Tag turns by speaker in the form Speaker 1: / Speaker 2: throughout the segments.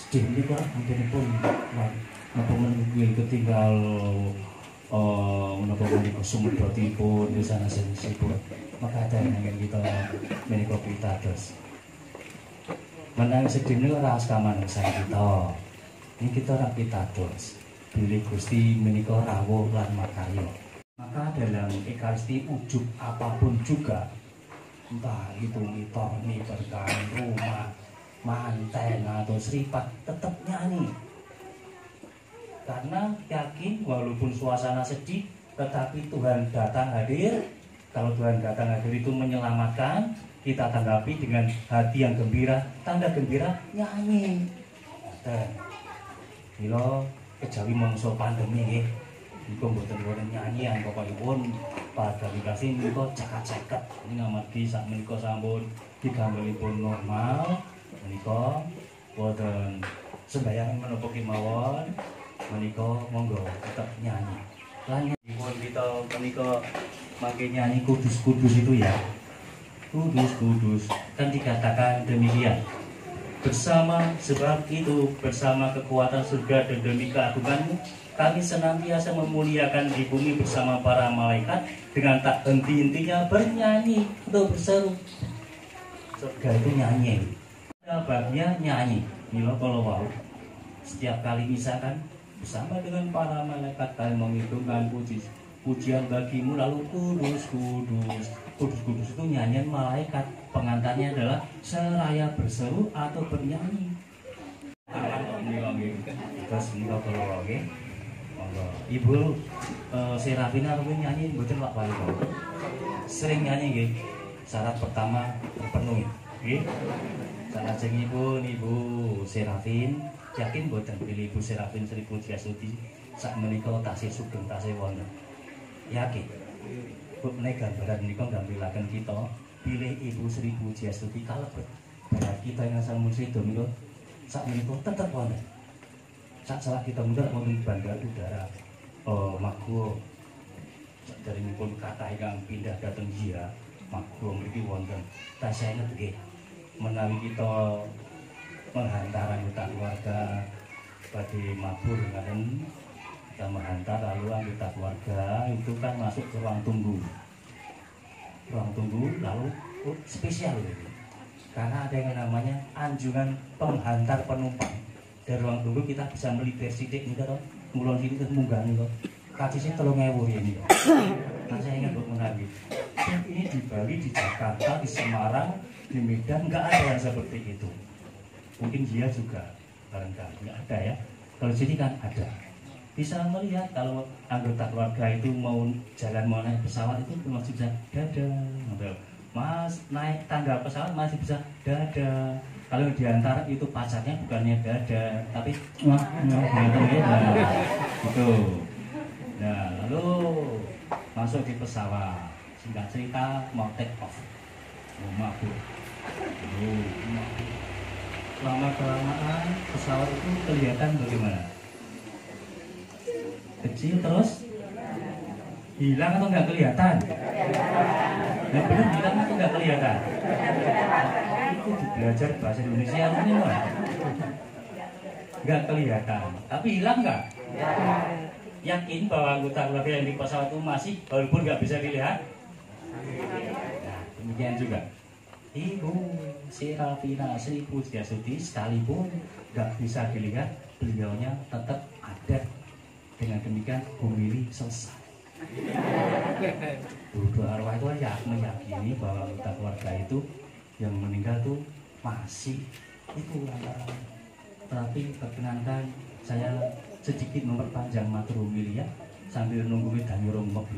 Speaker 1: sedih ini kok pun napa menunggu ketinggal menapa menika sumedotipun di sana sanesipun maka ada yang kita menika pitados menang sedih ini ora kaman sang kita ini kita ora pitados bilih Gusti menika rawuh lan makarya maka dalam ekaristi ujub apapun juga entah itu mitoni berkain rumah manten atau seripat tetap nyanyi karena yakin walaupun suasana sedih tetapi Tuhan datang hadir. Kalau Tuhan datang hadir itu menyelamatkan, kita tanggapi dengan hati yang gembira, tanda gembira nyanyi. Kalau kejawi mangsa pandemi nggih niku mboten nyanyian pokokipun pada dikasih niku cakat-cakat ini amargi sak menika sampun digambaripun normal menika boten sembahyang menapa kemawon menika monggo tetap nyanyi lan nyuwun kita menika mangke nyanyi kudus-kudus itu ya kudus-kudus kan dikatakan demikian bersama sebab itu bersama kekuatan surga dan demi keagunganmu kami senantiasa memuliakan di bumi bersama para malaikat dengan tak henti-hentinya bernyanyi atau berseru surga itu nyanyi babnya nyanyi mila kalau mau setiap kali misalkan bersama dengan para malaikat kalian menghitungkan pujian bagimu lalu kudus kudus kudus kudus itu nyanyian malaikat pengantarnya adalah seraya berseru atau bernyanyi terus mila kalau Ibu Serafina mungkin nyanyi mboten Pak Wali sering nyanyi nggih syarat pertama terpenuhi nggih salajengipun Ibu Serafin yakin mboten pilih Ibu Serafin Sri Pujiastuti sak menika tasih sugeng tasih wonten yakin Bu menika gambaran menika gambilaken kita pilih Ibu Sri Pujiastuti kalebet barat kita yang sampun sedo menika sak menika tetep wonten sak salah kita mudah wonten bandara udara Maguwo dari pun kata yang pindah datang jia Maguwo mriki wonten tasih inget nggih menawi kita menghantar anggota keluarga pada mabur kan kita menghantar lalu anggota keluarga itu kan masuk ke ruang tunggu lalu spesial karena ada yang namanya anjungan penghantar penumpang dari ruang tunggu kita bisa melipir sidik nih kan mulon sini terus munggah nih kok kasih sih 3.000 ini nah saya ingat buat menawi ini di Bali, di Jakarta, di Semarang, di Medan nggak ada yang seperti itu mungkin dia juga barangkali nggak ada ya kalau sini kan ada bisa melihat kalau anggota keluarga itu mau jalan mau naik pesawat itu masih bisa dadah mas naik tangga pesawat masih bisa dadah kalau diantara itu pacarnya bukannya dadah tapi gitu nah lalu masuk di pesawat singkat cerita mau take off mau mabuk lama-kelamaan pesawat itu kelihatan bagaimana? Kecil terus hilang atau nggak kelihatan? Nah, benar hilang atau nggak kelihatan? Itu belajar bahasa Indonesia ini loh. Nggak kelihatan, tapi hilang nggak? Yakin bahwa anggota keluarga yang di pesawat itu masih walaupun nggak bisa dilihat? Nah, demikian juga. Ibu Serafina Sri Pujiastuti sekalipun nggak bisa dilihat beliaunya tetap ada dengan demikian pemilih selesai. Dua arwah itu ya meyakini bahwa anggota keluarga itu yang meninggal tuh masih itu tapi perkenankan saya sedikit memperpanjang matur humili ya sambil nunggu danyu rombok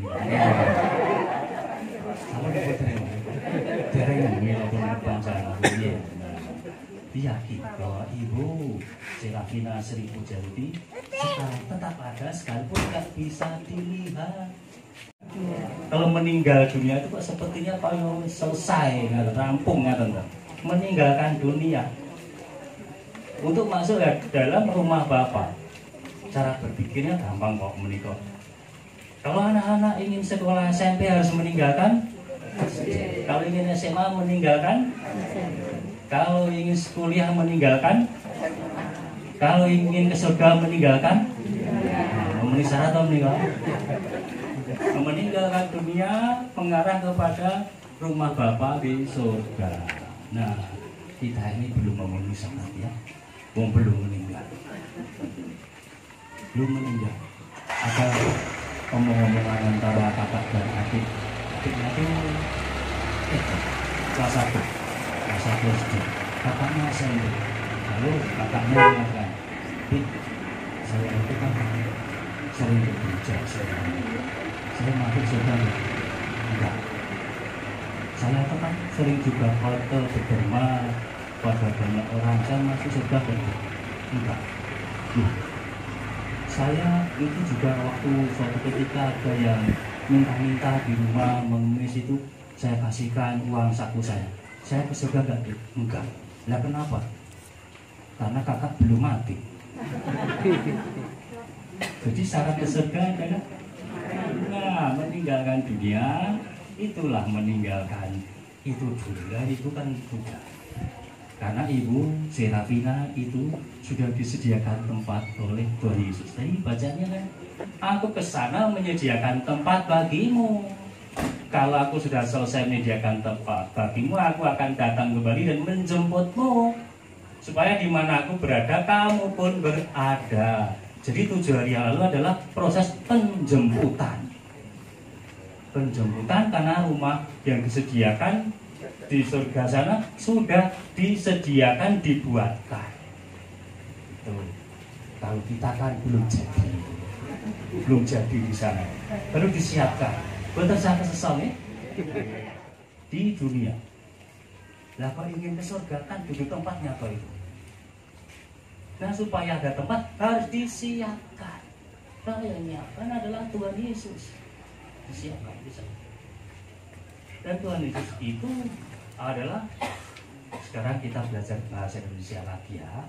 Speaker 1: sama dereng walaupun berbangsa yakin bahwa Ibu Serafina Sri Pujiastuti sekarang tetap ada sekalipun tidak bisa dilihat. Kalau meninggal dunia itu kok sepertinya kalau selesai, rampung meninggalkan dunia untuk masuk ke dalam rumah Bapak. Cara berpikirnya gampang kok menikah. Kalau anak-anak ingin sekolah SMP harus meninggalkan, kalau ingin SMA meninggalkan, kalau ingin kuliah meninggalkan, Kalau ingin ke surga meninggalkan, memenuhi syarat atau meninggalkan dunia mengarah kepada rumah Bapa di surga. Nah, kita ini belum memenuhi syarat ya, belum meninggal, belum meninggal. Ada omong-omongan antara kakak dan adik. Adiknya itu kelas 1 SD, kakaknya SMP. Lalu kakaknya mengatakan, saya itu kan sering bekerja, saya masuk surga enggak. Saya itu kan sering juga hotel berderma pada banyak orang, saya masuk surga enggak. Saya itu juga waktu suatu ketika ada yang minta-minta di rumah mengemis itu, saya kasihkan uang saku saya ke surga enggak. Nah kenapa? Karena kakak belum mati. Jadi syarat ke surga adalah meninggalkan dunia. Itulah meninggalkan itu dunia, itu kan sudah. Karena Ibu Serafina itu sudah disediakan tempat oleh Tuhan Yesus. Tadi bacanya kan, aku kesana menyediakan tempat bagimu. Kalau aku sudah selesai menyediakan tempat bagimu, aku akan datang kembali dan menjemputmu, supaya di mana aku berada, kamu pun berada. Jadi 7 hari yang lalu adalah proses penjemputan. Penjemputan karena rumah yang disediakan di surga sana sudah disediakan, dibuatkan. Tuh. Kalau kita kan belum jadi di sana, baru disiapkan. Betul saya kesesal nih di dunia. Lah kalau ingin ke surga kan duduk tempatnya apa itu? Nah supaya ada tempat harus disiapkan. Kalau yang menyiapkan adalah Tuhan Yesus. Disiapkan bisa. Dan Tuhan Yesus itu adalah, sekarang kita belajar bahasa Indonesia lagi ya.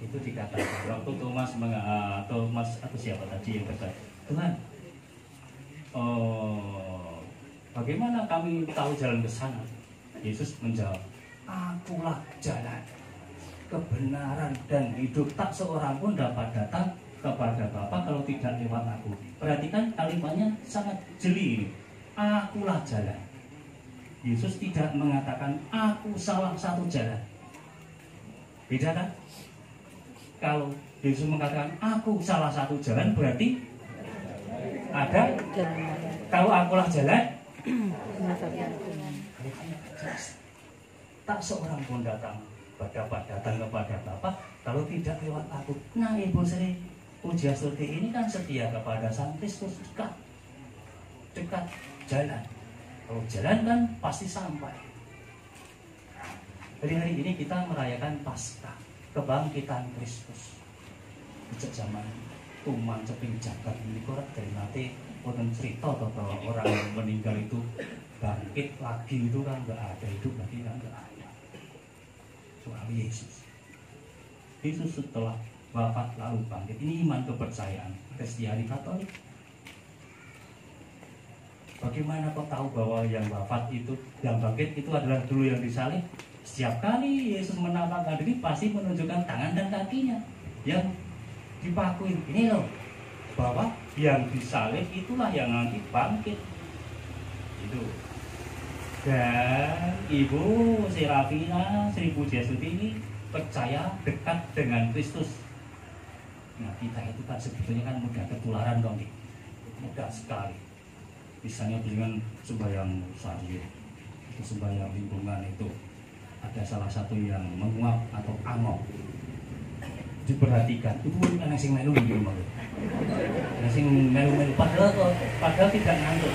Speaker 1: Itu dikatakan waktu Thomas atau siapa tadi yang berkata, Tuhan, bagaimana kami tahu jalan ke sana? Yesus menjawab, akulah jalan, kebenaran dan hidup. Tak seorang pun dapat datang kepada Bapa kalau tidak lewat aku. Perhatikan kalimatnya sangat jeli ini. Akulah jalan. Yesus tidak mengatakan aku salah satu jalan. Beda kan? Kalau Yesus mengatakan aku salah satu jalan, berarti ada. Kalau akulah jalan, tak seorang pun dapat datang kepada Bapa kalau tidak lewat aku. Nah Ibu Sri Pujiastuti ini kan setia kepada Sang Kristus, dekat jalan. Kalau jalan kan pasti sampai. Hari ini kita merayakan Paskah, kebangkitan Kristus. Sejak zaman Tuman Ceping Jagat ini korek dari nanti orang cerita bahwa orang yang meninggal itu bangkit lagi itu kan nggak ada, hidup lagi kan nggak ada. Soal Yesus setelah wafat lalu bangkit. Ini iman kepercayaan Kristiani Katolik. Bagaimana kau tahu bahwa yang wafat itu, yang bangkit itu adalah dulu yang disalib? Setiap kali Yesus menampakkan diri pasti menunjukkan tangan dan kakinya yang dipakuin. Ini loh, bahwa yang disalib itulah yang nanti bangkit. Itu. Dan Ibu Serafina Sri Pujiastuti ini percaya dekat dengan Kristus. Nah kita itu kan sebetulnya kan mudah ketularan dong, mudah sekali. Misalnya dengan sembahyang sahih, itu sembahyang lingkungan itu ada salah satu yang menguap atau angok. Diperhatikan, itu kan sing melu di rumah. Sing melu padahal tidak ngantuk.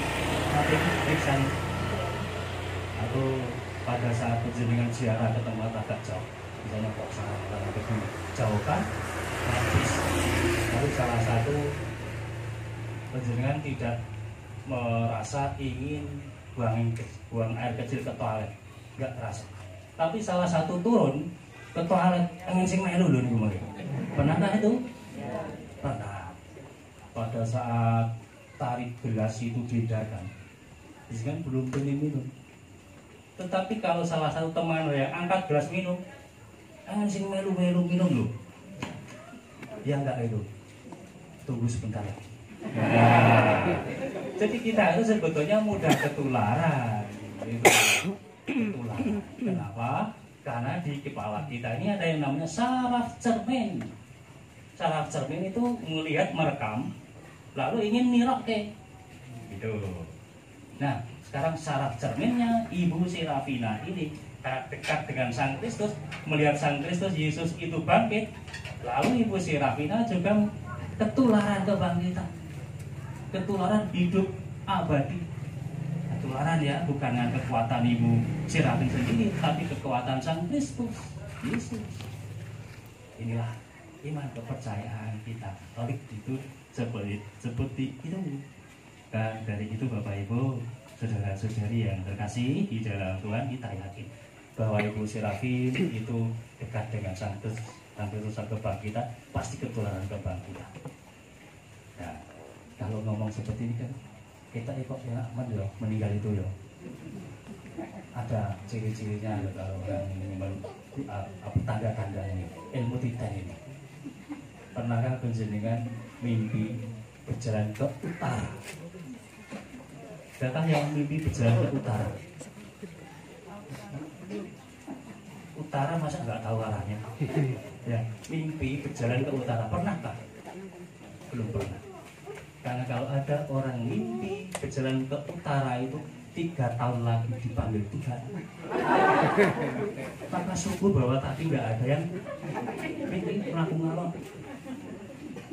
Speaker 1: Tapi periksa atau pada saat perjalanan ziarah ke tempat agak jauh, misalnya kok salah jauh kan, habis. Lalu salah satu perjalanan tidak merasa ingin buang air kecil ke toilet, nggak terasa. Tapi salah satu turun ke toilet, ingin sing melu loh nih kemarin. Pernahkah itu? Pernah. Pada saat tarik gelas itu diedarkan, kan belum pengen minum. Tetapi kalau salah satu teman yang angkat gelas minum, ingin sing melu minum loh. Ya enggak itu. Tunggu sebentar ya. Nah, jadi kita itu sebetulnya mudah ketularan. Itu ketularan. Kenapa? Karena di kepala kita ini ada yang namanya saraf cermin. Saraf cermin itu melihat, merekam, lalu ingin niroke. Gitu. Nah, sekarang saraf cerminnya Ibu Serafina ini dekat dengan Sang Kristus, melihat Sang Kristus Yesus itu bangkit, lalu Ibu Serafina juga ketularan kebangkitan, ketularan hidup abadi. Ketularan ya, bukan dengan kekuatan Ibu Serafina sendiri, tapi kekuatan Sang Kristus Yesus. Inilah iman kepercayaan kita. Katolik itu seperti itu. Dan dari itu Bapak Ibu, saudara-saudari yang terkasih di dalam Tuhan, kita yakin bahwa Ibu Serafin itu dekat dengan Sang Kristus kebangkitan, pasti ketularan kebangkitan. Nah, kalau ngomong seperti ini kan kita kok ya aman ya meninggal itu ya. Ada ciri-cirinya kalau orang ini tanda-tandanya ilmu titan ini. Pernahkah penjenengan mimpi berjalan ke utara? Datang yang mimpi berjalan ke utara. Utara masa nggak tahu arahnya? Ya, mimpi berjalan ke utara. Pernahkah? Belum pernah. Karena kalau ada orang mimpi berjalan ke utara itu 3 tahun lagi dipanggil Tuhan. Maka syukur bahwa tadi nggak ada yang mimpi melakukan ngalor.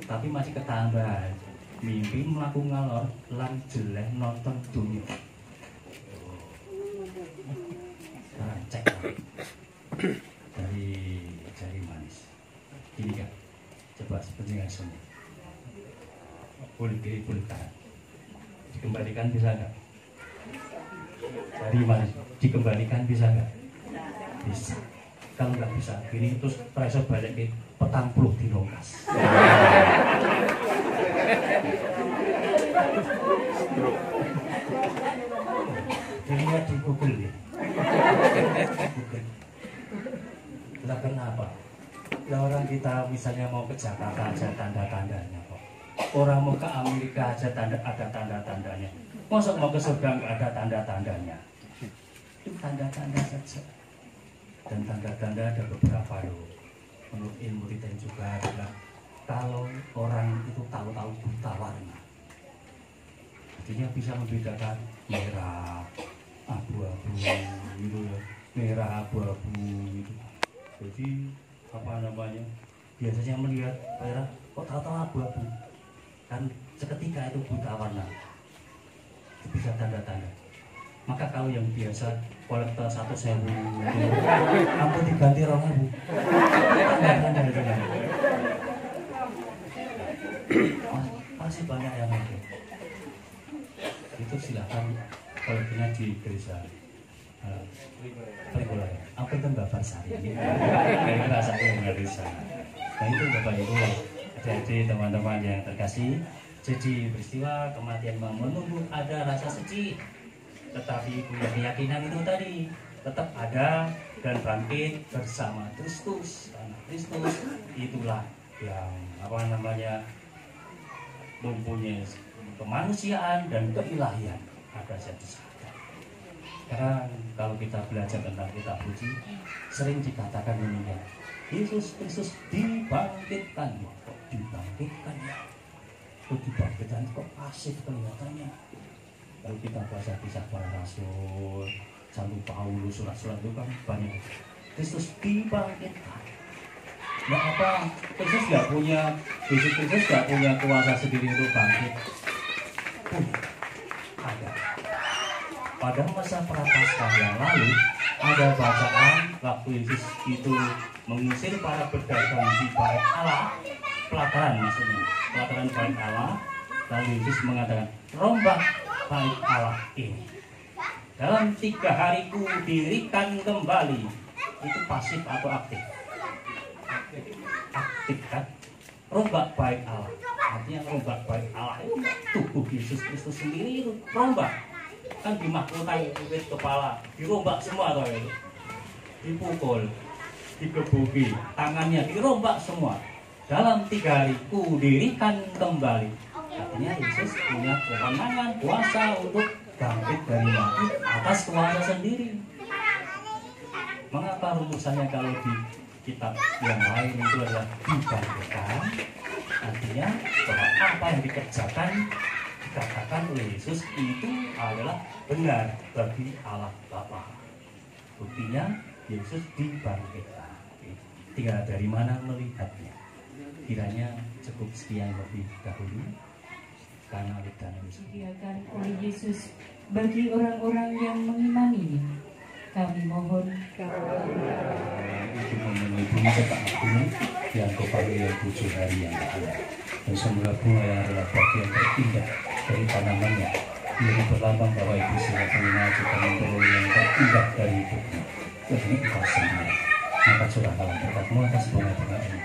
Speaker 1: Tapi masih ketambahan. Mimpi melakukan ngalor lan jeleh nonton dunia. Sekarang cek dari jari manis. Ini kan, coba seperti semua. Boleh kiri, boleh kanan. Dikembalikan bisa nggak? Jari manis dikembalikan bisa nggak? Bisa. Kalau nggak bisa, ini terus pressure balik ke petang puluh di nongkas. Dilihat di Google ya. Lah kenapa? Ya orang kita misalnya mau ke Jakarta aja tanda-tandanya kok. Orang mau ke Amerika aja ada tanda-tandanya. Masa mau ke surga nggak ada tanda-tandanya? Itu tanda-tanda saja. Dan tanda-tanda ada beberapa loh. Menurut ilmu kita juga adalah kalau orang itu tahu-tahu buta warna, artinya bisa membedakan merah, abu-abu gitu ya, merah abu-abu gitu. Jadi apa namanya? Biasanya melihat merah, kok tahu-tahu abu-abu? Kan seketika itu buta warna. Itu bisa tanda-tanda. Maka kalau yang biasa kolektor 1.000, ampun diganti 2.000. Tanda-tanda itu kan. Masih banyak yang ada. Itu silakan kolektornya di gereja. Pergola. Apa itu Mbak Farsari? Ini rasa yang nggak bisa. Nah itu Bapak Ibu, adik-adik teman-teman yang terkasih. Jadi peristiwa kematian menunggu ada rasa sedih, tetapi punya keyakinan itu tadi tetap ada dan bangkit bersama Kristus. Karena Kristus itulah yang apa namanya mempunyai kemanusiaan dan keilahian ada satu saat. Karena kalau kita belajar tentang kitab suci sering dikatakan ini ya, Yesus Kristus dibangkitkan. Kok dibangkitkan ya? Kok dibangkitkan kok pasif kelihatannya? Kalau kita baca kisah para rasul, Santo Paulus, surat-surat itu kan banyak. Kristus dibangkitkan. Nah apa? Kristus nggak punya, Yesus Kristus nggak punya kuasa sendiri untuk bangkit. Ada. Pada masa prapaskah yang lalu ada bacaan waktu Yesus itu mengusir para pedagang di bait Allah, pelataran maksudnya, pelataran bait Allah. Lalu Yesus mengatakan, rombak bait Allah ini dalam 3 hari ku dirikan kembali. Itu pasif atau aktif? Aktif kan? Rombak bait Allah, artinya rombak bait Allah itu tubuh Yesus Kristus sendiri itu rombak. Kan dimaklumkan kulit kepala, dirombak semua tuh itu, dipukul, digebuki, tangannya dirombak semua. dalam 3 hari kudirikan kembali. Artinya Yesus punya kewenangan kuasa untuk bangkit dari mati atas kuasa sendiri. Mengapa rumusannya kalau di kitab yang lain itu adalah dibangkitkan? Artinya bahwa apa yang dikerjakan dikatakan oleh Yesus itu adalah benar bagi Allah Bapa. Buktinya Yesus dibangkitkan. Tinggal dari mana melihatnya. Kiranya cukup sekian lebih dahulu karena dan
Speaker 2: disediakan oleh Yesus bagi orang-orang yang mengimaninya. Kami mohon
Speaker 1: untuk memenuhi bumi cetak gunung yang kepanggil yang 7 hari yang lalu, dan semoga bunga yang adalah bagian terindah dari tanamannya menjadi berlambang bahwa Ibu Sila Pengguna juga memperoleh yang terindah dari hidupnya, yakni Engkau sendiri. Maka curahkanlah berkat-Mu atas bunga-bunga ini.